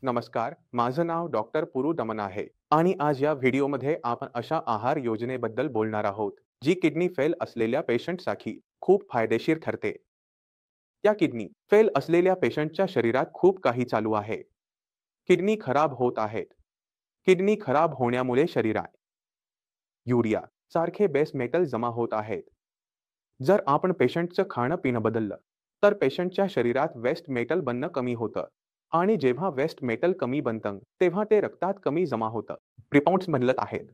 नमस्कार, माझं नाव डॉक्टर पुरू दमन आहे आणि आज या व्हिडिओमध्ये आपण अशा आहार योजनेबद्दल बोलणार आहोत, जी किडनी फेल असलेल्या पेशंटसाठी खूप फायदेशीर ठरते. या किडनी फेल असलेल्या पेशंटच्या शरीरात खूप काही चालू आहे. किडनी खराब होत आहेत. किडनी खराब होण्यामुळे शरीरात युरिया सारखे बेस मेटल जमा होत आहेत. जर आपण पेशंटचं खाणं-पिणं बदललं, तर पेशंटच्या शरीरात वेस्ट मेटल बनणं कमी होतं आणि जेव्हा वेस्ट मेटल कमी बनतं, तेव्हा ते रक्तात कमी जमा होतं. रिपोर्ट्स बदलत आहेत.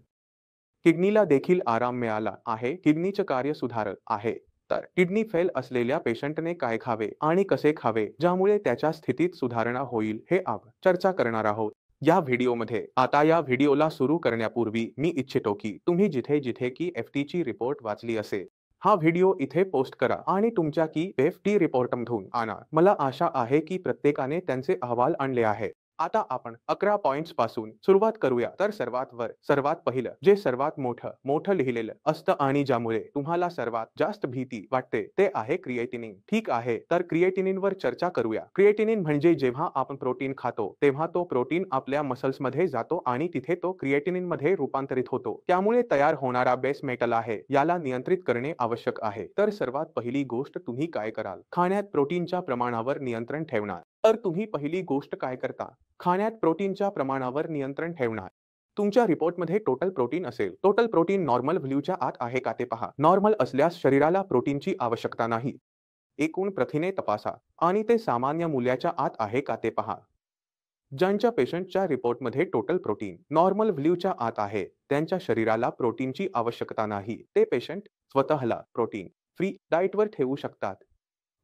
किडनीला देखील आराम मिळाला आहे. किडनीचं कार्य सुधारत आहे. तर किडनी फेल असलेल्या पेशंटने काय खावे आणि कसे खावे, ज्यामुळे त्याच्या स्थितीत सुधारणा होईल, हे आपण चर्चा करणार आहोत. या व्हिडिओमध्ये आता या व्हिडिओला सुरू करण्यापूर्वी मी इच्छितो की तुम्ही जिथे-जिथे की एफटीची रिपोर्ट वाचली असेल, हा व्हिडिओ इथे पोस्ट करा आणि तुमच्या की एफटी रिपोर्टमधून आणा. मला आशा आहे की प्रत्येकाने त्यांचे अहवाल आणले आहे. आता आपण 11 पॉइंट्स पासून सुरुवात करूया. तर सर्वात पहिलं जे सर्वात मोठं लिहिलेलं असतं आणि ज्यामुळे तुम्हाला सर्वात जास्त भीती वाटते ते आहे क्रिएटिनिन. ठीक आहे, तर क्रिएटिनिनवर चर्चा करूया. क्रिएटिनिन म्हणजे जेव्हा आपण प्रोटीन खातो, तेव्हा तो प्रोटीन आपल्या मसल्समध्ये जातो आणि तिथे तो क्रिएटिनिनमध्ये रूपांतरित होतो. त्यामुळे तयार होणारा बेस मेटल आहे, याला नियंत्रित करणे आवश्यक आहे. तर सर्वात पहिली गोष्ट तुम्ही काय कराल? खाण्यात प्रोटीनच्या प्रमाणावर नियंत्रण ठेवणार. तर तुम्ही पहिली गोष्ट काय करता? खाण्यात प्रोटीनच्या प्रमाणावर नियंत्रण ठेवणार. तुमच्या रिपोर्टमध्ये टोटल प्रोटीन असेल. टोटल प्रोटीन नॉर्मल व्हॅल्यूच्या आत आहे का ते पहा. नॉर्मल असल्यास शरीराला प्रोटीनची आवश्यकता नाही. एकूण प्रथिने तपासा आणि ते सामान्य मूल्याच्या आत आहे का ते पहा. ज्यांच्या पेशंटच्या रिपोर्टमध्ये टोटल प्रोटीन नॉर्मल व्हॅल्यूच्या आत आहे, त्यांच्या शरीराला प्रोटीनची आवश्यकता नाही. ते पेशंट स्वतःला प्रोटीन फ्री डाएटवर ठेवू शकतात.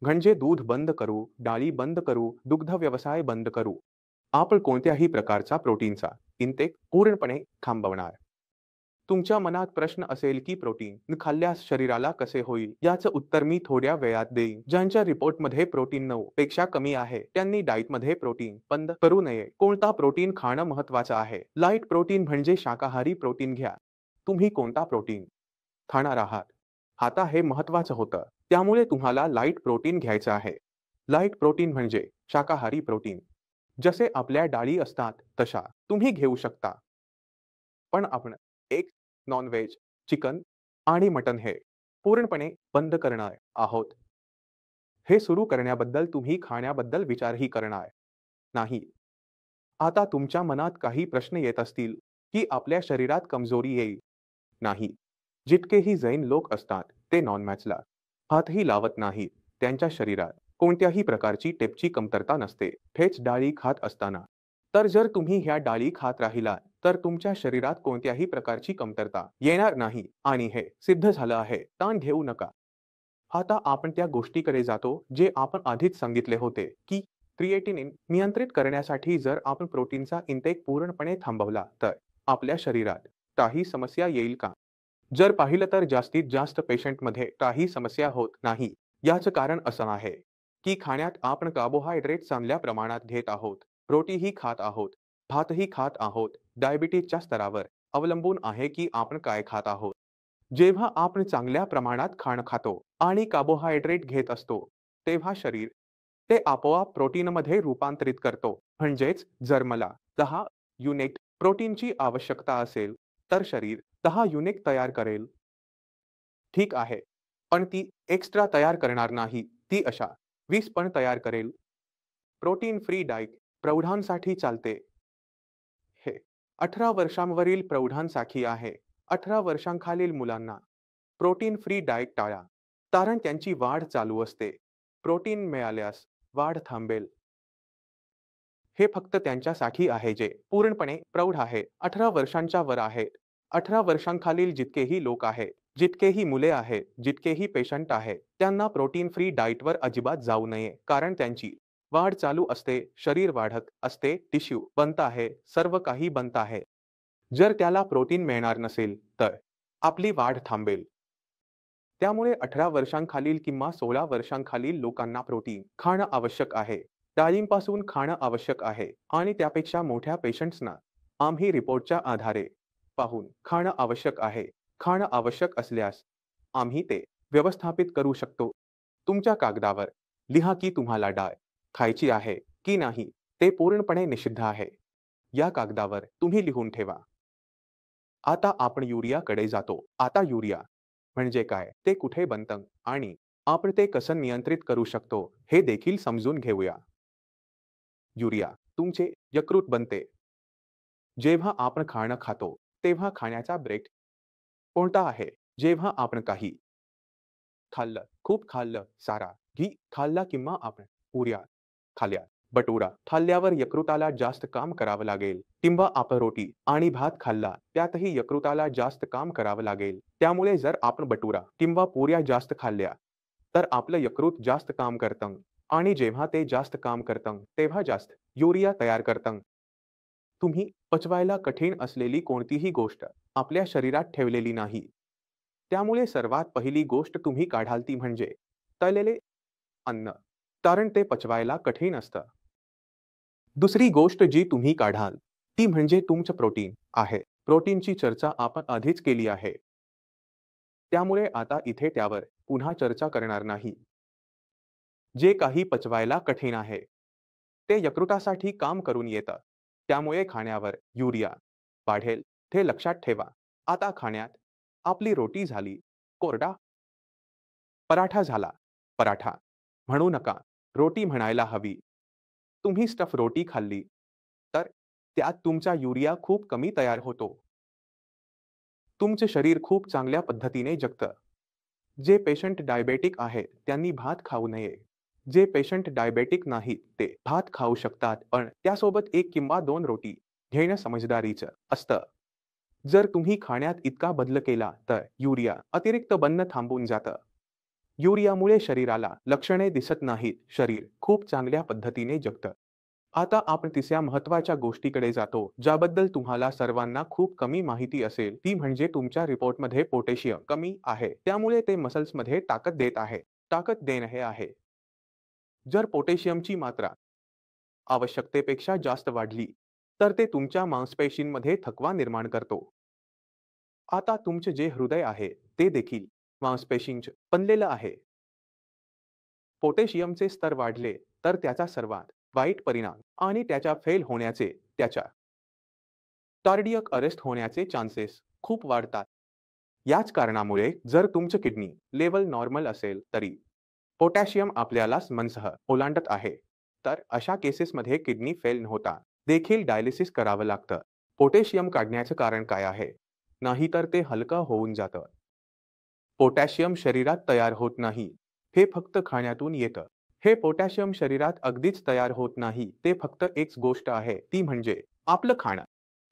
म्हणजे दूध बंद करू, डाळी बंद करू, दुग्ध व्यवसाय बंद करू. आपण कोणत्याही प्रकारचा प्रोटीनचा इंटेक पूर्णपणे थांबवणार. तुमच्या मनात प्रश्न असेल की प्रोटीन खाल्ल्यास शरीराला कसे होईल? याचं उत्तर मी थोड्या वेळात देईन. ज्यांच्या रिपोर्टमध्ये प्रोटीन 9 पेक्षा कमी आहे, त्यांनी डाएटमध्ये प्रोटीन बंद करू नये. कोणता प्रोटीन खाणं महत्त्वाचं आहे? लाईट प्रोटीन म्हणजे शाकाहारी प्रोटीन घ्या. तुम्ही कोणता प्रोटीन खाणार आहात? आता हे महत्त्वाचं होतं. त्यामुळे तुम्हाला लाईट प्रोटीन घ्यायचं आहे. लाईट प्रोटीन म्हणजे शाकाहारी प्रोटीन. जसे आपल्या डाळी असतात तशा तुम्ही घेऊ शकता. पण आपण एग, नॉन-व्हेज, चिकन आणि मटण हे पूर्णपणे बंद करणार आहोत. हे सुरू करण्याबद्दल तुम्ही खाण्याबद्दल विचारही करणार नाही. आता तुमच्या मनात काही प्रश्न येत असतील, की आपल्या शरीरात कमजोरी येईल. नाही. जितकेही जैन लोक असतात, ते नॉन-व्हेजला हातही लावत नाहीत. त्यांच्या शरीरात कोणत्याही प्रकारची टेपची कमतरता नसते, हेच डाळी खात असताना. तर जर तुम्ही ह्या डाळी खात राहिलात, तर तुमच्या शरीरात कोणत्याही प्रकारची कमतरता येणार नाही आणि हे सिद्ध झालं आहे. ताण घेऊ नका. आता आपण त्या गोष्टीकडे जातो, जे आपण आधीच सांगितले होते, की क्रिएटिनिन नियंत्रित करण्यासाठी जर आपण प्रोटीनचा इंटेक पूर्णपणे थांबवला, तर आपल्या शरीरात काही समस्या येईल का? जर पाहिलं तर जास्तीत जास्त पेशंटमध्ये काही समस्या होत नाही. याचं कारण असं आहे, की खाण्यात आपण कार्बोहायड्रेट चांगल्या प्रमाणात घेत आहोत, रोटीही खात आहोत, भातही खात आहोत. डायबिटीजच्या स्तरावर अवलंबून आहे, की आपण काय खात आहोत. जेव्हा आपण चांगल्या प्रमाणात खाणं खातो आणि कार्बोहायड्रेट घेत असतो, तेव्हा शरीर ते आपोआप प्रोटीनमध्ये रूपांतरित करतो. म्हणजेच जर मला 10 युनिट प्रोटीनची आवश्यकता असेल, तर शरीर 10 युनिट तयार करेल. ठीक आहे. पण ती एक्स्ट्रा तयार करणार नाही. ती अशा 20 पण तयार करेल. प्रोटीन फ्री डाएट प्रौढांसाठी चालते. हे 18 वर्षांवरील प्रौढांसाठी आहे. 18 वर्षांखालील मुलांना प्रोटीन फ्री डाएट टाळा. कारण त्यांची वाढ चालू असते. प्रोटीन मिळाल्यास वाढ थांबेल. हे फक्त त्यांच्यासाठी आहे जे पूर्णपणे प्रौढ आहेत, 18 वर्षांच्या वर आहेत. 18 वर्षांखालील जितकेही लोक आहेत, जितकेही मुले आहेत, जितकेही पेशंट आहेत, त्यांना प्रोटीन फ्री डाएटवर अजिबात जाऊ नये. कारण त्यांची वाढ चालू असते, शरीर वाढत असते, टिश्यू बनत आहे, सर्व काही बनत आहे. जर त्याला प्रोटीन मिळणार नसेल, तर आपली वाढ थांबेल. त्यामुळे 18 वर्षांखालील किंवा 16 वर्षांखालील लोकांना प्रोटीन खाणं आवश्यक आहे. डाळींपासून खाणं आवश्यक आहे आणि त्यापेक्षा मोठ्या पेशंट्सना आम्ही रिपोर्टच्या आधारे पाहून खाणं आवश्यक आहे. खाणं आवश्यक असल्यास आम्ही ते व्यवस्थापित करू शकतो. तुमच्या कागदावर लिहा की तुम्हाला डाळ खायची आहे की नाही. ते पूर्णपणे निषिद्ध आहे. या कागदावर तुम्ही लिहून ठेवा. आता आपण युरियाकडे जातो. आता युरिया म्हणजे काय, ते कुठे बनतं आणि आपण ते कसं नियंत्रित करू शकतो हे देखील समजून घेऊया. युरिया तुमचे यकृत बनते. जेव्हा आपण खाणं खातो, तेव्हा खाण्याचा ब्रेक कोणता आहे? जेव्हा आपण काही खाल्लं, खूप खाल्लं, सारा घी खाल्ला किंवा आपण पुऱ्या खाल्ल्या, भटुरा खाल्ल्यावर यकृताला जास्त काम करावं लागेल किंवा आपण रोटी आणि भात खाल्ला, त्यातही यकृताला जास्त काम करावं लागेल. त्यामुळे जर आपण भटुरा किंवा पुऱ्या जास्त खाल्ल्या, तर आपलं यकृत जास्त काम करतं आणि जेव्हा ते जास्त काम करतं, तेव्हा जास्त युरिया तयार करतं. तुम्ही पचवायला कठीण असलेली कोणतीही गोष्ट आपल्या शरीरात ठेवलेली नाही. त्यामुळे सर्वात पहिली गोष्ट तुम्ही काढाल ती म्हणजे तळलेले अन्न. कारण ते पचवायला कठीण असतं. दुसरी गोष्ट जी तुम्ही काढाल, ती म्हणजे तुमचं प्रोटीन आहे. प्रोटीनची चर्चा आपण आधीच केली आहे. त्यामुळे आता इथे त्यावर पुन्हा चर्चा करणार नाही. जे काही पचवायला कठीण आहे, ते यकृतासाठी काम करून येतं. त्यामुळे खाण्यावर युरिया वाढेल, हे लक्षात ठेवा. आता खाण्यात आपली रोटी झाली, कोरडा पराठा झाला, पराठा म्हणू नका, रोटी म्हणायला हवी. तुम्ही स्टफ रोटी खाल्ली, तर त्यात तुमचा युरिया खूप कमी तयार होतो. तुमचे शरीर खूप चांगल्या पद्धतीने जगतं. जे पेशंट डायबेटिक आहेत, त्यांनी भात खाऊ नये. जे पेशंट डायबेटिक नाहीत, ते भात खाऊ शकतात, पण त्यासोबत 1 किंवा 2 रोटी घेणं समजदारीचं असतं. जर तुम्ही खाण्यात इतका बदल केला, तर युरिया अतिरिक्त बनणं थांबून जातं. युरियामुळे शरीराला लक्षणे दिसत नाहीत. शरीर खूप चांगल्या पद्धतीने जगतं. आता आपण तिसऱ्या महत्त्वाच्या गोष्टीकडे जातो, ज्याबद्दल तुम्हाला सर्वांना खूप कमी माहिती असेल. ती म्हणजे तुमच्या रिपोर्टमध्ये पोटॅशियम कमी आहे. त्यामुळे ते मसल्समध्ये ताकद देत आहे. ताकद देणं हे आहे. जर पोटॅशियमची मात्रा आवश्यकतेपेक्षा जास्त वाढली, तर ते तुमच्या मांसपेशींमध्ये थकवा निर्माण करतो. आता तुमचे जे हृदय आहे, ते देखील मांसपेशींचं बनलेलं आहे. पोटॅशियमचे स्तर वाढले, तर त्याचा सर्वात वाईट परिणाम आणि त्याच्या फेल होण्याचे, त्याच्या कार्डियक अरेस्ट होण्याचे चान्सेस खूप वाढतात. याच कारणामुळे जर तुमचं किडनी लेवल नॉर्मल असेल तरी पोटॅशियम आपल्याला मनसह ओलांडत आहे, तर अशा केसेसमध्ये किडनी फेल न होता देखील डायलिसिस करावं लागतं. पोटॅशियम काढण्याचं कारण काय आहे? नाहीतर ते हलकं होऊन जातं. पोटॅशियम शरीरात तयार होत नाही. हे फक्त खाण्यातून येतं. हे पोटॅशियम शरीरात अगदीच तयार होत नाही. ते फक्त एक गोष्ट आहे, ती म्हणजे आपलं खाणं.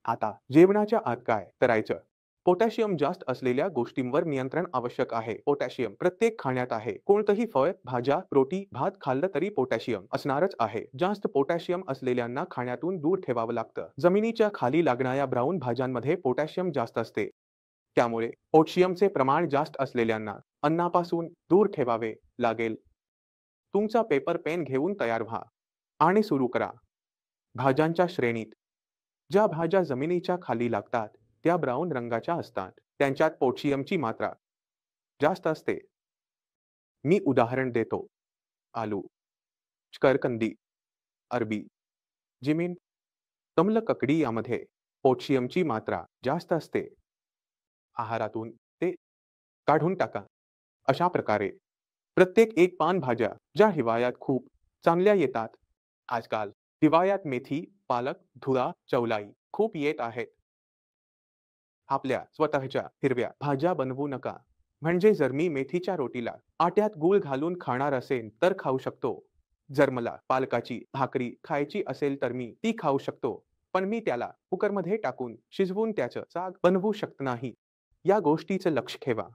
आता जेवणाच्या आत काय करायचं? पोटॅशियम जास्त असलेल्या गोष्टींवर नियंत्रण आवश्यक आहे. पोटॅशियम प्रत्येक खाण्यात आहे. कोणतंही फळ, भाज्या, रोटी, भात खाल्लं तरी पोटॅशियम असणारच आहे. जास्त पोटॅशियम असलेल्यांना खाण्यातून दूर ठेवावं लागतं. जमिनीच्या खाली लागणाऱ्या ब्राऊन भाज्यांमध्ये पोटॅशियम जास्त असते. त्यामुळे पोटॅशियमचे प्रमाण जास्त असलेल्यांना अन्नापासून दूर ठेवावे लागेल. तुमचा पेपर पेन घेऊन तयार व्हा आणि सुरू करा. भाज्यांच्या श्रेणीत ज्या भाज्या जमिनीच्या खाली लागतात, त्या ब्राऊन रंगाच्या असतात. त्यांच्यात पोटॅशियमची मात्रा जास्त असते. मी उदाहरण देतो. आलू, शकरकंदी, अरबी, जिमीन, कमलककडी यामध्ये पोटॅशियमची मात्रा जास्त असते. आहारातून ते काढून टाका. अशा प्रकारे प्रत्येक एक पानभाज्या ज्या हिवाळ्यात खूप चांगल्या येतात. आजकाल हिवाळ्यात मेथी, पालक, धुळा, चवलाई खूप येत आहेत. आपल्या स्वतःच्या हिरव्या भाज्या बनवू नका. म्हणजे जर मी मेथीच्या रोटीला आट्यात गूळ घालून खाणार असेन, तर खाऊ शकतो. जर मला पालकाची भाकरी खायची असेल, तर मी ती खाऊ शकतो. पण मी त्याला कुकरमध्ये टाकून शिजवून त्याचं साग बनवू शकत नाही. या गोष्टीचं लक्ष ठेवा.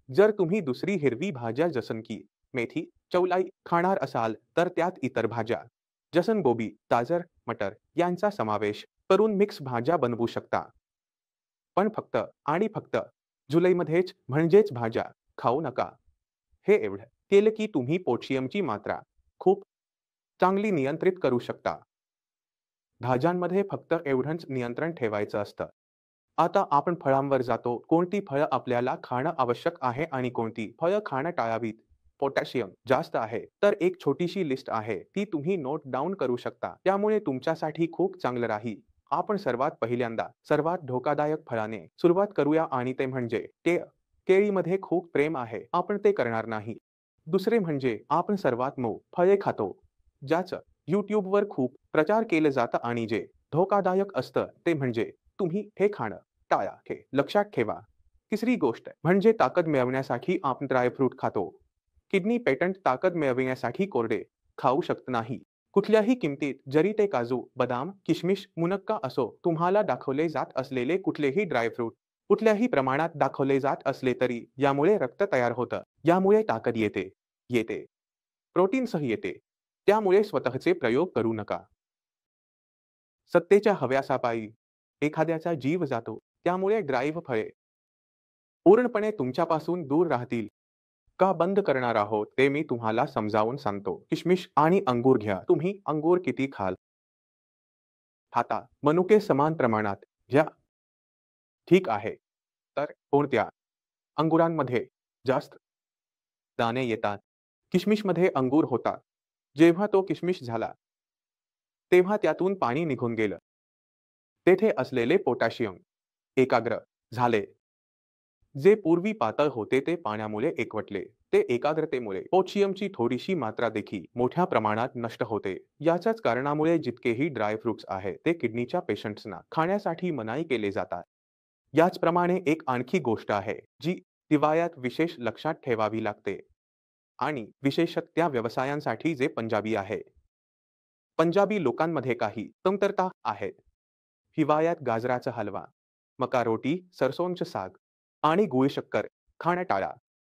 जर तुम्ही दुसरी हिरवी भाज्या जसं की मेथी, चवलाई खाणार असाल, तर त्यात इतर भाज्या जसं गोबी, गाजर, मटर यांचा समावेश करून मिक्स भाज्या बनवू शकता. पण फक्त आणि फक्त जुलैमध्येच म्हणजेच भाज्या खाऊ नका. हे एवढं केलं की तुम्ही पोटॅशियमची मात्रा खूप चांगली नियंत्रित करू शकता. भाज्यांमध्ये फक्त एवढंच नियंत्रण ठेवायचं असतं. आता आपण फळांवर जातो. कोणती फळं आपल्याला खाणं आवश्यक आहे आणि कोणती फळं खाणं टाळावीत. पोटॅशियम जास्त आहे, तर एक छोटीशी लिस्ट आहे ती तुम्ही नोट डाऊन करू शकता. त्यामुळे तुमच्यासाठी खूप चांगलं राहील. आपण सर्वात पहिल्यांदा सर्वात धोकादायक फळाने सुरुवात करूया आणि ते म्हणजे केळीमध्ये खूप प्रेम आहे, आपण ते करणार नाही. दुसरे म्हणजे आपण सर्वात मऊ फळे खातो, ज्याचं YouTubeवर खूप प्रचार केलं जातं आणि जे धोकादायक असतं ते म्हणजे तुम्ही हे खाणं टाळा, हे लक्षात ठेवा. तिसरी गोष्ट म्हणजे ताकद मिळवण्यासाठी आपण ड्रायफ्रूट खातो. किडनी पेटंट ताकद मिळविण्यासाठी कोरडे खाऊ शकत नाही. कुठल्याही किमतीत, जरी ते काजू, बदाम, किशमिश, मुनक्का असो, तुम्हाला दाखवले जात असलेले कुठलेही ड्रायफ्रूट कुठल्याही प्रमाणात दाखवले जात असले तरी यामुळे रक्त तयार होतं. यामुळे ताकद येते. येते. प्रोटीनसह येते. त्यामुळे स्वतःचे प्रयोग करू नका. सत्तेच्या हव्यासापायी एखाद्याचा जीव जातो. त्यामुळे ड्राईव्ह फळे पूर्णपणे तुमच्यापासून दूर राहतील. का बंद करणार आहोत ते मी तुम्हाला समजावून सांगतो. किशमिश आणि अंगूर घ्या. तुम्ही अंगूर किती खाता? मनुके समान प्रमाणात घ्या. ठीक आहे. तर कोणत्या अंगुरांमध्ये जास्त दाणे येतात? किशमिशमध्ये अंगूर होता. जेव्हा तो किशमिश झाला, तेव्हा त्यातून पाणी निघून गेलं. तेथे असलेले पोटॅशियम एकाग्र झाले. जे पूर्वी पातळ होते ते पाण्यामुळे एकवटले. ते एकाग्रतेमुळे पोटॅशियमची थोडीशी मात्रा देखील मोठ्या प्रमाणात नष्ट होते. याच्याच कारणामुळे जितकेही ड्रायफ्रुट्स आहेत ते किडनीच्या पेशंट्सना खाण्यासाठी मनाई केले जातात. याचप्रमाणे एक आणखी गोष्ट आहे जी हिवाळ्यात विशेष लक्षात ठेवावी लागते आणि विशेषतः त्या व्यवसायांसाठी जे पंजाबी आहे. पंजाबी लोकांमध्ये काही कमतरता आहेत. हिवाळ्यात गाजराचा हलवा, मका रोटी, सरसोंचं साग आणि गूळ शक्कर खाणं टाळा.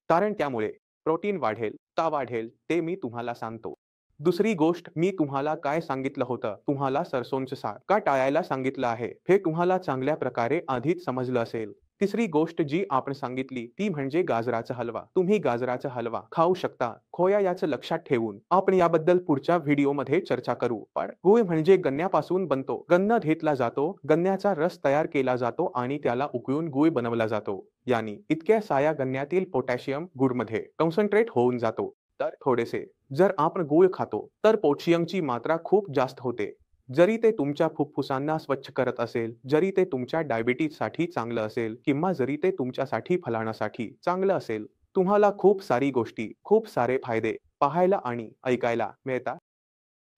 कारण त्यामुळे प्रोटीन वाढेल, का वाढेल ते मी तुम्हाला सांगतो. दुसरी गोष्ट मी तुम्हाला काय सांगितलं होतं, तुम्हाला सरसोंचं साग का टाळायला सांगितलं आहे, हे तुम्हाला चांगल्या प्रकारे आधीच समजलं असेल. तिसरी गोष्ट जी आपण सांगितली ती म्हणजे गाजराचा हलवा. तुम्ही गाजराचा हलवा खाऊ शकता. खोया याचं लक्षात ठेवून आपण याबद्दल पुढच्या व्हिडिओमध्ये चर्चा करू. पण गूळ म्हणजे गन्यापासून बनतो. गन्ना घेतला जातो, गन्याचा रस तयार केला जातो आणि त्याला उकळून गूळ बनवला जातो. यानी इतक्या साया गन्यातील पोटॅशियम गुळमध्ये कॉन्सन्ट्रेट होऊन जातो. तर थोडेसे जर आपण गूळ खातो तर पोटॅशियमची मात्रा खूप जास्त होते. जरी ते तुमच्या फुफ्फुसांना स्वच्छ करत असेल, जरी ते तुमच्या डायबिटीजसाठी चांगलं असेल किंवा जरी ते तुमच्यासाठी फलाण्यासाठी चांगलं असेल, तुम्हाला खूप सारी गोष्टी, खूप सारे फायदे पाहायला आणि ऐकायला मिळतात.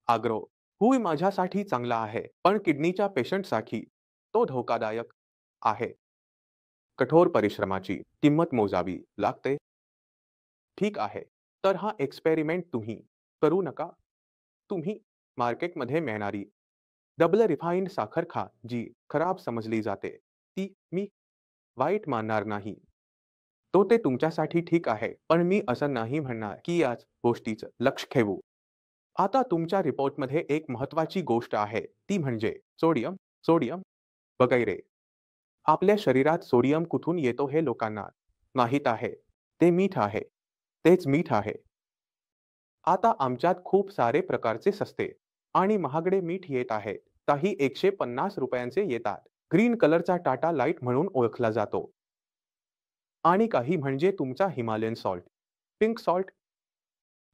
आग्रो गूळ माझ्यासाठी चांगला आहे, पण किडनीच्या पेशंटसाठी तो धोकादायक आहे. कठोर परिश्रमाची किंमत मोजावी लागते. ठीक आहे. तर हा एक्सपेरिमेंट तुम्ही करू नका. तुम्ही मार्केटमध्ये मिळणारी डबल रिफाइंड साखर खा, जी खराब समजली जाते. ती मी वाईट मानणार नाही. तो ते तुमच्यासाठी ठीक आहे. पण मी असं नाही म्हणणार, की याच गोष्टीचं लक्ष ठेवू. आता तुमच्या रिपोर्टमध्ये एक महत्त्वाची गोष्ट आहे. ती म्हणजे सोडियम. सोडियम वगैरे. आपल्या शरीरात सोडियम कुठून येतो हे लोकांना माहीत आहे. ते मीठ आहे. तेच मीठ आहे. आता आमच्यात खूप सारे प्रकारचे सस्ते आणि महागडे मीठ येत आहेत. काही ₹150 येतात. ग्रीन कलरचा टाटा लाईट म्हणून ओळखला जातो. आणि काही म्हणजे तुमचा हिमालयन सॉल्ट, पिंक सॉल्ट.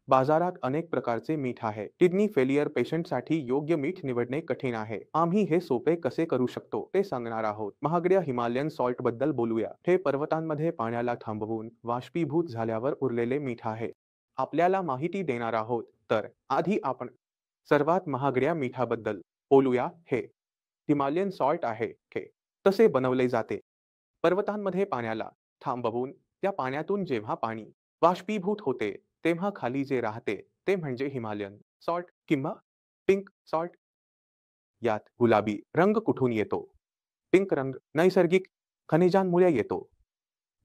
बाजारात अनेक प्रकारचे मीठ आहे. किडनी फेलियर पेशंटसाठी योग्य मीठ निवडणे कठीण आहे. आम्ही हे सोपे कसे करू शकतो ते सांगणार आहोत. महागड्या हिमालयन सॉल्टबद्दल बोलूया. हे पर्वतांमध्ये पाण्याला थांबवून बाष्पीभूत झाल्यावर उरलेले मीठ आहे. आपल्याला माहिती देणार आहोत. तर आधी आपण सर्वात महागड्या मिठाबद्दल बोलूया. हे हिमालयन सॉल्ट आहे. हे कसे बनवले जाते? पर्वतांमध्ये पाण्याला थांबवून त्या पाण्यातून जेव्हा पाणी बाष्पीभूत होते, तेव्हा खाली जे राहते ते म्हणजे हिमालयन सॉल्ट किंवा पिंक सॉल्ट. यात गुलाबी रंग कुठून येतो? पिंक रंग नैसर्गिक खनिजांमुळे येतो.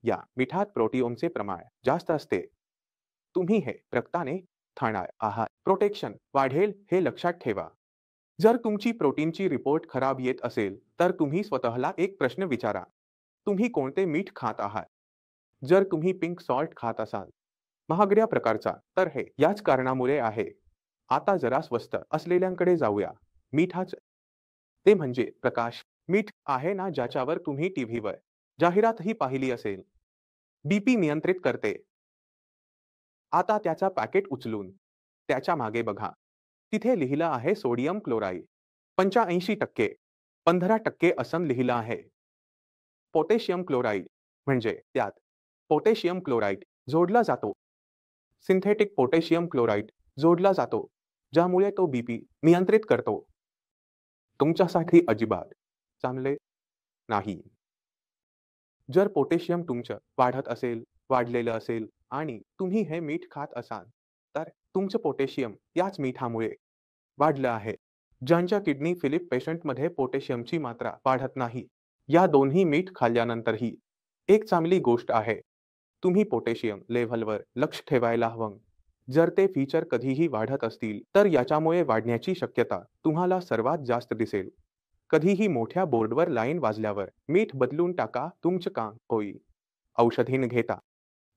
या मिठात प्रोटीओमचे प्रमाण जास्त असते. तुम्ही हे रक्ताने खाणार आहात. प्रोटेक्शन वाढेल हे लक्षात ठेवा. जर तुमची प्रोटीनची रिपोर्ट खराब येत असेल, तर तुम्ही स्वतःला एक प्रश्न विचारा. तुम्ही कोणते मीठ खात आहात? जर तुम्ही पिंक सॉल्ट खात असाल, महागड्या प्रकारचा, तर हे याच कारणामुळे आहे. आता जरा स्वस्त असलेल्यांकडे जाऊया. मिठाचं ते म्हणजे प्रकाश मीठ आहे ना, ज्याच्यावर तुम्ही टीव्हीवर जाहिरातही पाहिली असेल. बीपी नियंत्रित करते. आता त्याचा पॅकेट उचलून त्याच्या मागे बघा. तिथे लिहिलं आहे सोडियम क्लोराईड 85%, 15% असं लिहिलं आहे. पोटॅशियम क्लोराईड म्हणजे त्यात पोटॅशियम क्लोराईड जोडला जातो. सिंथेटिक पोटॅशियम क्लोराईड जोडला जातो, ज्यामुळे तो बीपी नियंत्रित करतो. तुमच्यासाठी अजिबात चांगले नाही. जर पोटॅशियम तुमचं वाढत असेल, वाढलेलं असेल आणि तुम्ही हे मीठ खात असाल, तर तुमचं पोटॅशियम याच मिठामुळे वाढलं आहे. ज्यांच्या किडनी फिलिप पेशंटमध्ये पोटॅशियमची मात्रा वाढत नाही, या दोन्ही मीठ खाल्ल्यानंतरही एक चांगली गोष्ट आहे. तुम्ही पोटॅशियम लेव्हलवर लक्ष ठेवायला हवं. जर ते फीचर कधीही वाढत असतील, तर याच्यामुळे वाढण्याची शक्यता तुम्हाला सर्वात जास्त दिसेल. कधीही मोठ्या बोर्डवर लाईन वाजल्यावर मीठ बदलून टाका, तुमचं काम होईल. औषधी न घेता.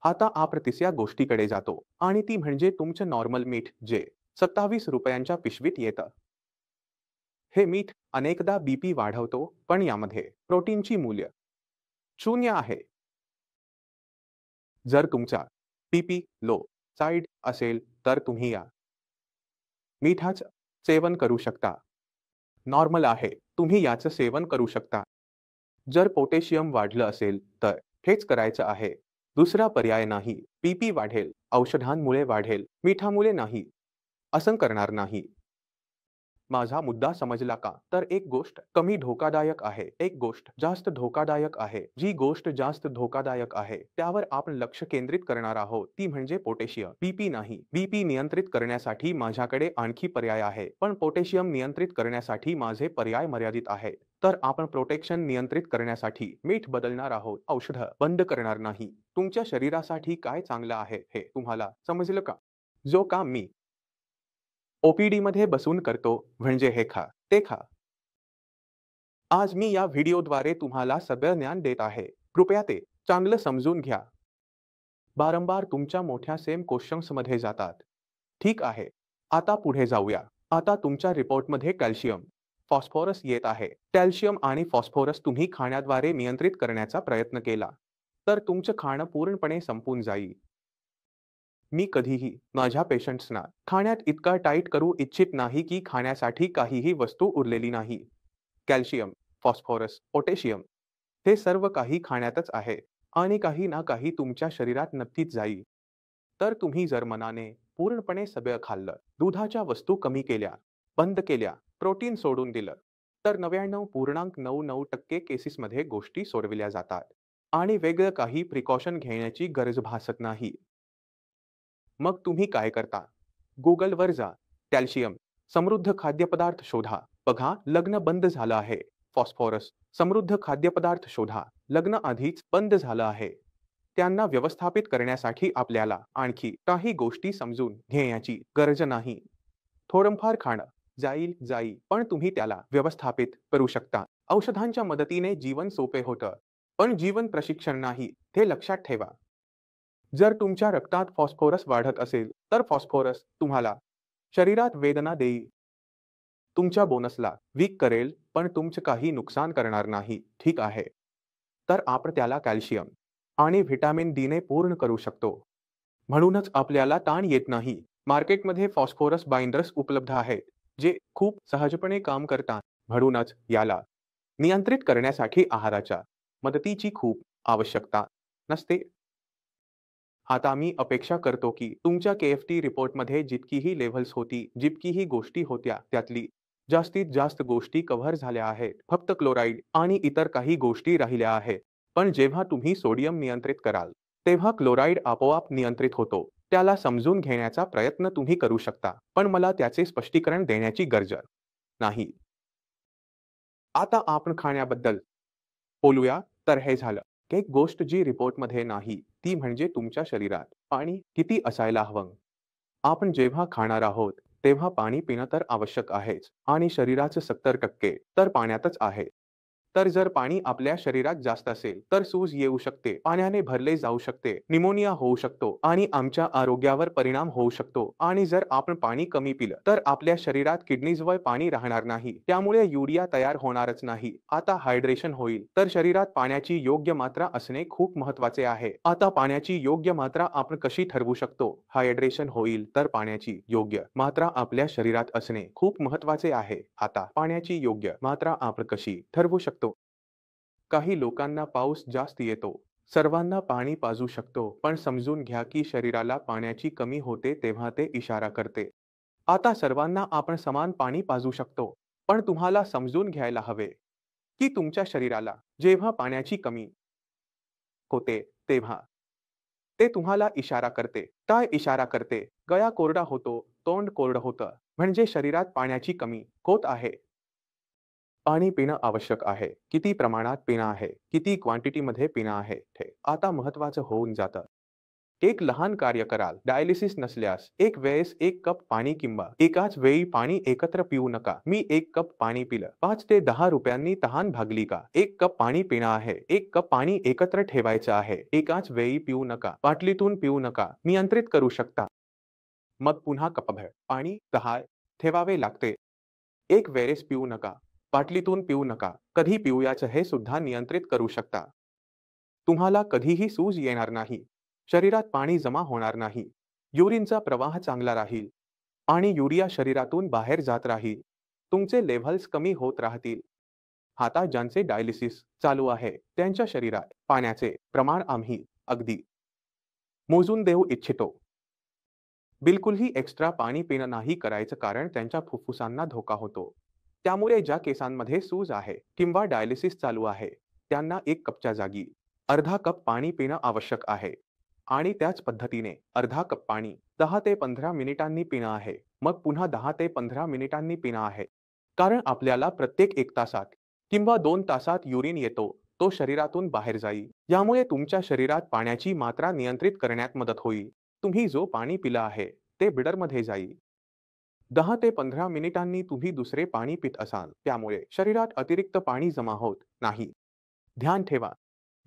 आता आपण तिसऱ्या गोष्टीकडे जातो आणि ती म्हणजे तुमचं नॉर्मल मीठ जे ₹27 पिशवीत येतं. हे मीठ अनेकदा बीपी वाढवतो, पण यामध्ये प्रोटीनची मूल्य 0 आहे. जर तुमचा बीपी लो साइड असेल, तर तुम्ही या मिठाचं सेवन करू शकता. नॉर्मल आहे, तुम्ही याचं सेवन करू शकता. जर पोटॅशियम वाढलं असेल, तर हेच करायचं आहे. दुसरा पर्याय नाही. बीपी वाढेल, औषधांमुळे वाढेल, मिठामुळे नाही. असं करणार नाही. माझा मुद्दा समजला का? तर एक गोष्ट कमी धोकादायक आहे, एक गोष्ट जास्त धोकादायक आहे. जी गोष्ट जास्त धोकादायक आहे, त्यावर आपण लक्ष केंद्रित करणार आहोत. ती म्हणजे पोटॅशियम. बीपी नाही. बीपी नियंत्रित करण्यासाठी माझ्याकडे आणखी पर्याय आहे. पण पोटॅशियम नियंत्रित करण्यासाठी माझे पर्याय मर्यादित आहेत. तर आपण प्रोटेक्शन नियंत्रित करण्यासाठी मीठ बदलणार आहोत. औषधं बंद करणार नाही. तुमच्या शरीरासाठी काय चांगलं आहे हे तुम्हाला समजलं का? जो काम मी ओपीडीमध्ये बसून करतो म्हणजे हे खा, ते खा. आज मी या व्हिडिओद्वारे तुम्हाला सगळं ज्ञान देत आहे. कृपया ते चांगलं समजून घ्या. वारंवार तुमच्या मोठ्या सेम क्वेश्चन्समध्ये जातात. ठीक आहे. आता पुढे जाऊया. आता तुमच्या रिपोर्टमध्ये कॅल्शियम, फॉस्फरस येत आहे. कॅल्शियम आणि फॉस्फरस तुम्ही खाण्याद्वारे नियंत्रित करण्याचा प्रयत्न केला, तर तुमचं खाणं पूर्णपणे संपून जाईल. मी कधीही माझ्या पेशंट्सना खाण्यात इतका टाईट करू इच्छित नाही की खाण्यासाठी काहीही वस्तू उरलेली नाही. कॅल्शियम, फॉस्फरस, पोटॅशियम हे सर्व काही खाण्यातच आहे आणि काही ना काही तुमच्या शरीरात नक्कीच जाईल. तर तुम्ही जर मनाने पूर्णपणे सगळं खाल्लं, दुधाच्या वस्तू कमी केल्या, बंद केल्या, प्रोटीन सोडून दिलं, तर 99.99% केसेसमध्ये गोष्टी सोडविल्या जातात आणि वेगळं काही प्रिकॉशन घेण्याची गरज भासत नाही. मग तुम्ही काय करता? Googleवर जा. कॅल्शियम समृद्ध खाद्यपदार्थ शोधा. बघा, लग्न बंद झालं आहे. फॉस्फरस समृद्ध खाद्यपदार्थ शोधा. लग्न आधीच बंद झालं आहे. त्यांना व्यवस्थापित करण्यासाठी आपल्याला आणखी काही गोष्टी समजून घेण्याची गरज नाही. थोडंफार खाणं जाईल, पण तुम्ही त्याला व्यवस्थापित करू शकता. औषधांच्या मदतीने जीवन सोपे होतं, पण जीवन प्रशिक्षण नाही, हे लक्षात ठेवा. जर तुमच्या रक्तात फॉस्फरस वाढत असेल, तर फॉस्फरस तुम्हाला शरीरात वेदना देईल. तुमच्या बोनसला वीक करेल, पण तुमचं काही नुकसान करणार नाही. ठीक आहे. तर आपण त्याला कॅल्शियम आणि व्हिटॅमिन डीने पूर्ण करू शकतो. म्हणूनच आपल्याला ताण येत नाही. मार्केटमध्ये फॉस्फरस बाइंडर्स उपलब्ध आहेत, जे खूप सहजपणे काम करतात. म्हणूनच याला नियंत्रित करण्यासाठी आहाराच्या मदतीची खूप आवश्यकता नसते. आता मी अपेक्षा करतो की तुमच्या के-एफ-टी रिपोर्टमध्ये जितकीही लेव्हल्स होती, जितकीही गोष्टी होत्या, त्यातली जास्तीत जास्त गोष्टी कव्हर झाल्या आहेत. फक्त क्लोराईड आणि इतर काही गोष्टी राहिल्या आहेत. पण जेव्हा तुम्ही सोडियम नियंत्रित कराल, तेव्हा क्लोराईड आपोआप नियंत्रित होतो. त्याला समजून घेण्याचा प्रयत्न तुम्ही करू शकता, पण मला त्याचे स्पष्टीकरण देण्याची गरज नाही. आता आपण खाण्याबद्दल बोलूया. तर हे झालं. एक गोष्ट जी रिपोर्टमध्ये नाही, ती म्हणजे तुमच्या शरीरात पाणी किती असायला हवं. आपण जेव्हा खाणार आहोत, तेव्हा पाणी पिणं तर आवश्यक आहेच आणि शरीराचं 70% तर पाण्यातच आहे. तर जर पाणी आपल्या शरीरात जास्त असेल तर सूज येऊ शकते, पाण्याने भरले जाऊ शकते, निमोनिया होऊ शकतो आणि आमच्या आरोग्यावर परिणाम होऊ शकतो. आणि जर आपण पाणी कमी पिलं तर आपल्या शरीरात किडनीजवळ पाणी राहणार नाही, त्यामुळे युरिया तयार होणारच नाही. आता हायड्रेशन होईल तर शरीरात पाण्याची योग्य मात्रा असणे खूप महत्वाचे आहे. आता पाण्याची योग्य मात्रा आपण कशी ठरवू शकतो? हायड्रेशन होईल तर पाण्याची योग्य मात्रा आपल्या शरीरात असणे खूप महत्वाचे आहे. आता पाण्याची योग्य मात्रा आपण कशी ठरवू शकतो? काही लोकांना पाऊस जास्त येतो. सर्वांना पाणी पाजू शकतो, पण समजून घ्या की शरीराला पाण्याची कमी होते तेव्हा ते इशारा करते. आता सर्वांना आपण समान पाणी पाजू शकतो, पण तुम्हाला समजून घ्यायला हवे की तुमच्या शरीराला जेव्हा पाण्याची कमी होते तेव्हा ते तुम्हाला इशारा करते. काय इशारा करते? गळा कोरडा होतो, तोंड कोरडं होतं, म्हणजे शरीरात पाण्याची कमी होत आहे. पाणी पिणं आवश्यक आहे. किती प्रमाणात पिणं आहे, किती क्वांटिटीमध्ये पिणं आहे, हे आता महत्त्वाचं होऊन जातं. एक लहान कार्य कराल. डायलिसिस नसल्यास एक वेळेस 1 कप पाणी किंवा एकाच वेळी पाणी एकत्र पिऊ नका. मी 1 कप पाणी पिलं. 5 ते 10 रुपयांनी तहान भागली का? 1 कप पाणी पिणं आहे. 1 कप पाणी एकत्र ठेवायचं आहे. एकाच वेळी पिऊ नका. बाटलीतून पिऊ नका. नियंत्रित करू शकता. मग पुन्हा कपभर पाणी तहान ठेवावे लागते. एक वेळेस पिऊ नका. बाटलीतून पिऊ नका. कधी पिऊयाचं हे सुद्धा नियंत्रित करू शकता. तुम्हाला कधीही सूज येणार नाही. शरीरात पाणी जमा होणार नाही. युरिनचा प्रवाह चांगला राहील आणि युरिया शरीरातून बाहेर जात राहील. तुमचे लेव्हल्स कमी होत राहतील. आता ज्यांचे डायलिसिस चालू आहे, त्यांच्या शरीरात पाण्याचे प्रमाण आम्ही अगदी मोजून देऊ इच्छितो. बिलकुलही एक्स्ट्रा पाणी पिणं नाही करायचं, कारण त्यांच्या फुफ्फुसांना धोका होतो. त्यामुळे ज्या केसांमध्ये सूज आहे किंवा डायलिसिस चालू आहे, त्यांना 1 कपच्या जागी अर्धा कप पाणी पिणं आवश्यक आहे. आणि त्याच पद्धतीने अर्धा कप पाणी 10 ते 15 मिनिटांनी पिणं आहे. मग पुन्हा 10 ते 15 मिनिटांनी पिणं आहे. कारण आपल्याला प्रत्येक 1 तासात किंवा 2 तासात युरिन येतो, तो शरीरातून बाहेर जाईल. यामुळे तुमच्या शरीरात पाण्याची मात्रा नियंत्रित करण्यात मदत होईल. तुम्ही जो पाणी पिलं आहे, ते बिडरमध्ये जाईल. 10 ते 15 मिनिटांनी तुम्ही दुसरे पाणी पित असाल, त्यामुळे शरीरात अतिरिक्त पाणी जमा होत नाही. ध्यान ठेवा,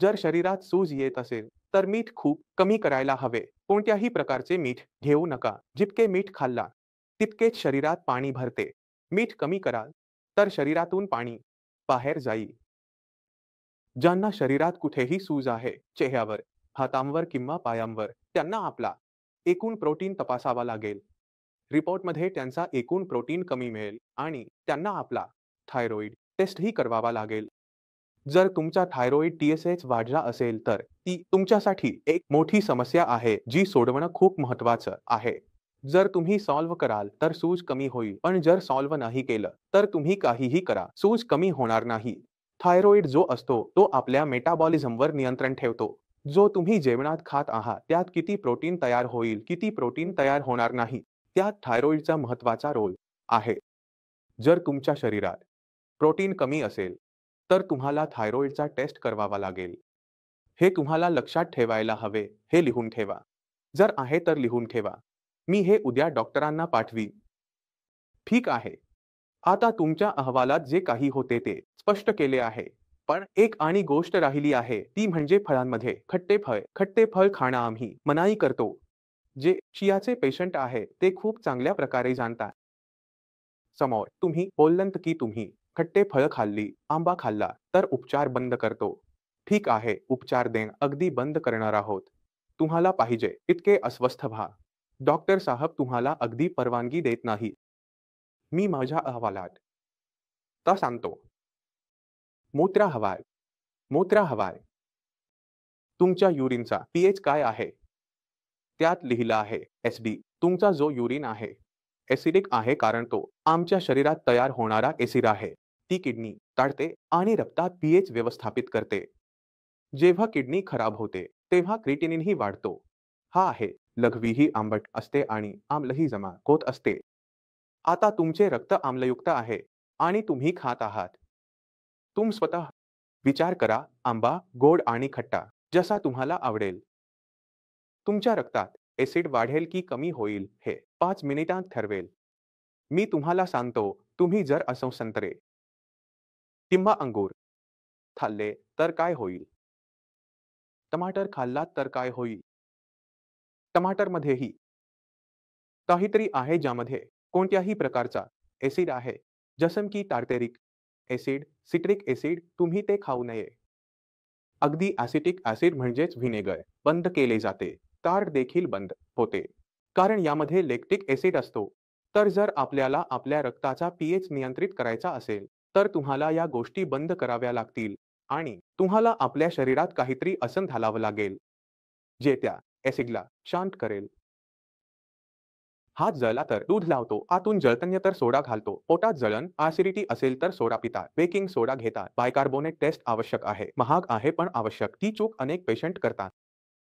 जर शरीरात सूज येत असेल, तर मीठ खूप कमी करायला हवे. कोणत्याही प्रकारचे मीठ घेऊ नका. जितके मीठ खाल्ला, तितकेच शरीरात पाणी भरते. मीठ कमी कराल, तर शरीरातून पाणी बाहेर जाईल. ज्यांना शरीरात कुठेही सूज आहे, चेहऱ्यावर, हातांवर किंवा पायांवर, त्यांना आपला एकूण प्रोटीन तपासावा लागेल. रिपोर्टमध्ये त्यांचा एकूण प्रोटीन कमी मिळेल आणि त्यांना आपला थायरॉइड टेस्टही करावा लागेल. जर तुमचा थायरॉइड TSH वाढला असेल, तर ती तुमच्यासाठी एक मोठी समस्या आहे, जी सोडवणं खूप महत्त्वाचं आहे. जर तुम्ही सॉल्व्ह कराल, तर सूज कमी होईल. पण जर सॉल्व्ह नाही केलं, तर तुम्ही काहीही करा, सूज कमी होणार नाही. थायरॉइड जो असतो, तो आपल्या मेटाबॉलिझमवर नियंत्रण ठेवतो. जो तुम्ही जेवणात खात आहात, त्यात किती प्रोटीन तयार होईल, किती प्रोटीन तयार होणार नाही, त्यात थायरॉइडचा महत्त्वाचा रोल आहे. जर तुमच्या शरीरात प्रोटीन कमी असेल, तर तुम्हाला थायरॉइडचा टेस्ट करावा लागेल. हे तुम्हाला लक्षात ठेवायला हवे. हे लिहून ठेवा. जर आहे तर लिहून ठेवा. मी हे उद्या डॉक्टरांना पाठवी. ठीक आहे. आता तुमच्या अहवालात जे काही होते ते स्पष्ट केले आहे. पण एक आणि गोष्ट राहिली आहे, ती म्हणजे फळांमध्ये खट्टे फळ खाणं आम्ही मनाई करतो. जे चियाचे पेशंट आहे, ते खूप चांगल्या प्रकारे जाणतात. समोर तुम्ही बोललात की तुम्ही खट्टे फळं खाल्ली, आंबा खाल्ला, तर उपचार बंद करतो. ठीक आहे, उपचार देणं अगदी बंद करणार आहोत. तुम्हाला पाहिजे इतके अस्वस्थ व्हा. डॉक्टर साहब तुम्हाला अगदी परवानगी देत नाही. मी माझ्या अहवालात का सांगतो. मूत्र हवाय, मूत्र हवाय. तुमच्या युरिनचा pH काय आहे? त्यात लिहिलं आहे एसिडिक. तुमचा जो युरिन आहे, ॲसिडिक आहे, कारण तो आमच्या शरीरात तयार होणारा ॲसिड आहे. ती किडनी काढते आणि रक्तात pH व्यवस्थापित करते. जेव्हा किडनी खराब होते, तेव्हा क्रिएटिनिनही वाढतो. हा आहे, लघवीही आंबट असते आणि आम्लही जमा होत असते. आता तुमचे रक्त आम्लयुक्त आहे आणि तुम्ही खात आहात. स्वतः विचार करा, आंबा गोड आणि खट्टा जसा तुम्हाला आवडेल. तुमच्या रक्तात ॲसिड वाढेल की कमी होईल हे 5 मिनिटांत ठरवेल. मी तुम्हाला सांगतो, तुम्ही जर असं संत्रे किंवा अंगूर खाल्ले तर काय होईल? टमाटर खाल्लात तर काय होईल? टमाटरमध्येही काहीतरी आहे ज्यामध्ये कोणत्याही प्रकारचा ॲसिड आहे. जसं की टार्टरिक ॲसिड, सिट्रिक ॲसिड तुम्ही ते खाऊ नये. अगदी ॲसिटिक ॲसिड म्हणजेच व्हिनेगर बंद केले जाते. टार्ट देखील बंद होते. कारण यामध्ये लॅक्टिक ॲसिड असतो. तर जर आपल्याला आपल्या रक्ताचा पीएच नियंत्रित करायचा असेल, तर तुम्हाला या गोष्टी बंद कराव्या लागतील आणि तुम्हाला आपल्या शरीरात काहीतरी असं घालावं लागेल, जे त्या ॲसिडला शांत करेल. हात जळला तर दूध लावतो, आतून जळतंय तर सोडा घालतो, पोटात जळण, ॲसिडिटी असेल तर सोडा पितात, बेकिंग सोडा घेतात. बायकार्बोनेट टेस्ट आवश्यक आहे. महाग आहे पण आवश्यक. ती चूक अनेक पेशंट करतात.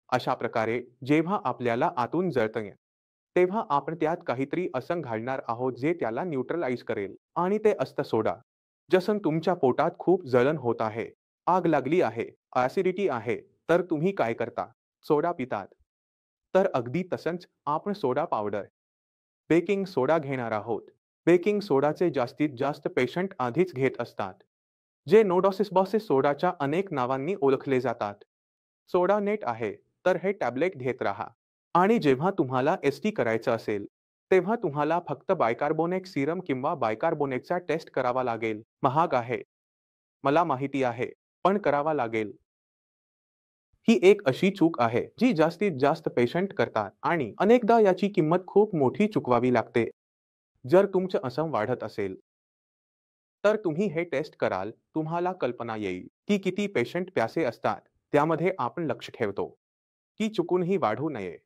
अशा प्रकारे जेव्हा आपल्याला आतून जळतंय, तेव्हा आपण त्यात काहीतरी असं घालणार आहोत जे त्याला न्यूट्रलाइज करेल आणि ते असतं सोडा. जसं तुमच्या पोटात खूप जळण होत आहे, आग लागली आहे, ॲसिडिटी आहे, तर तुम्ही काय करता? सोडा पितात. तर अगदी तसंच आपण सोडा पावडर बेकिंग सोडा घेणार आहोत. बेकिंग सोडाचे जास्तीत जास्त पेशंट आधीच घेत असतात, जे नोडॉसिस सोडाच्या अनेक नावांनी ओळखले जातात. सोडा नेट आहे, तर हे टॅबलेट घेत राहा. आणि जेव्हा तुम्हाला एसटी करायचं असेल, तेव्हा तुम्हाला फक्त बायकार्बोनेट सीरम किंवा बायकार्बोनेटचा टेस्ट करावा लागेल. महाग आहे. मला माहिती आहे, पण करावा लागेल. ही एक अशी चूक आहे, जी जास्तीत जास्त पेशंट करतात आणि अनेकदा याची किंमत खूप मोठी चुकवावी लागते. जर तुमचं असं वाढत असेल, तर तुम्ही हे टेस्ट कराल, तुम्हाला कल्पना येईल, की किती पेशंट प्यासे असतात. त्यामध्ये आपण लक्ष ठेवतो, की चुकूनही वाढू नये.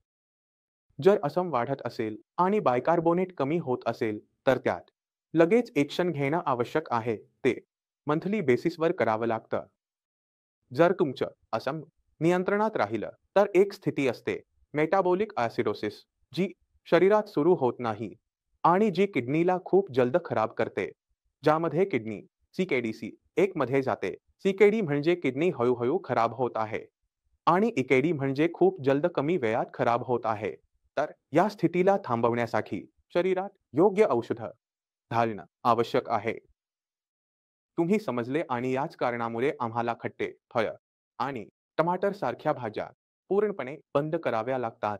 जर असम वाढत असेल आणि बायकार्बोनेट कमी होत असेल, तर त्यात लगेच ॲक्शन घेणं आवश्यक आहे. ते मंथली बेसिसवर करावं लागतं. जर तुमचं असम नियंत्रणात राहिलं, तर एक स्थिती असते मेटाबॉलिक ॲसिडोसिस, जी शरीरात सुरू होत नाही आणि जी किडनीला खूप जलद खराब करते. ज्यामध्ये किडनी सी-के-डी-सी एक मध्ये जाते. सी-के-डी म्हणजे किडनी हळू खराब होत आहे आणि ई-के-डी म्हणजे खूप जलद कमी वेळात खराब होत आहे. तर या स्थितीला थांबवण्यासाठी शरीरात योग्य औषधं घालणं आवश्यक आहे. तुम्ही समजले आणि याच कारणामुळे आम्हाला खट्टे, फळं आणि टमाटर सारख्या भाज्या पूर्णपणे बंद कराव्या लागतात.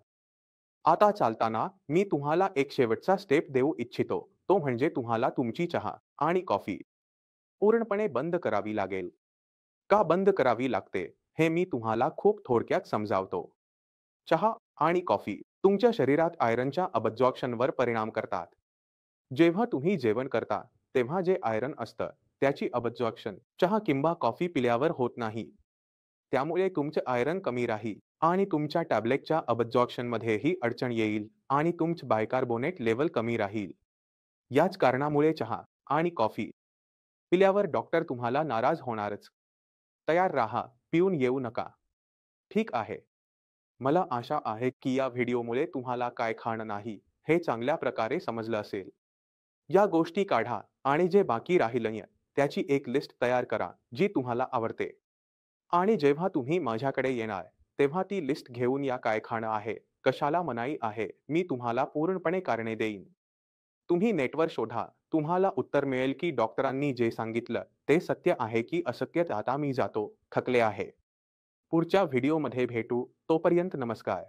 आता चालताना मी तुम्हाला एक शेवटचा स्टेप देऊ इच्छितो. तो म्हणजे तुम्हाला तुमची चहा आणि कॉफी पूर्णपणे बंद करावी लागेल. का बंद करावी लागते, हे मी तुम्हाला खूप थोडक्यात समजावतो. चहा आणि कॉफी तुमच्या शरीरात आयर्नच्या अब्झॉर्प्शनवर परिणाम करतात. जेव्हा तुम्ही जेवण करता, तेव्हा जे आयर्न असतं, त्याची अब्झॉर्प्शन चहा किंवा कॉफी पिल्यावर होत नाही. त्यामुळे तुमचं आयर्न कमी राहील आणि तुमच्या टॅबलेटच्या अब्झॉर्प्शनमध्येही अडचण येईल आणि तुमचं बायकार्बोनेट लेव्हल कमी राहील. याच कारणामुळे चहा आणि कॉफी पिल्यावर डॉक्टर तुम्हाला नाराज होणारच. तयार राहा, पिऊन येऊ नका. ठीक आहे. मला आशा आहे की या व्हिडिओमुळे तुम्हाला काय खाणं नाही, हे चांगल्या प्रकारे समजलं असेल. या गोष्टी काढा आणि जे बाकी राहिलंय, त्याची एक लिस्ट तयार करा, जी तुम्हाला आवडते. आणि जेव्हा तुम्ही माझ्याकडे येणार, तेव्हा ती लिस्ट घेऊन या काय खाणं आहे, कशाला मनाई आहे, मी तुम्हाला पूर्णपणे कारणे देईन. तुम्ही नेटवर शोधा. तुम्हाला उत्तर मिळेल की डॉक्टरांनी जे सांगितलं ते सत्य आहे की असत्य. आता मी जातो. थकले आहे. पुढच्या व्हिडिओमध्ये भेटू. तोपर्यंत नमस्कार.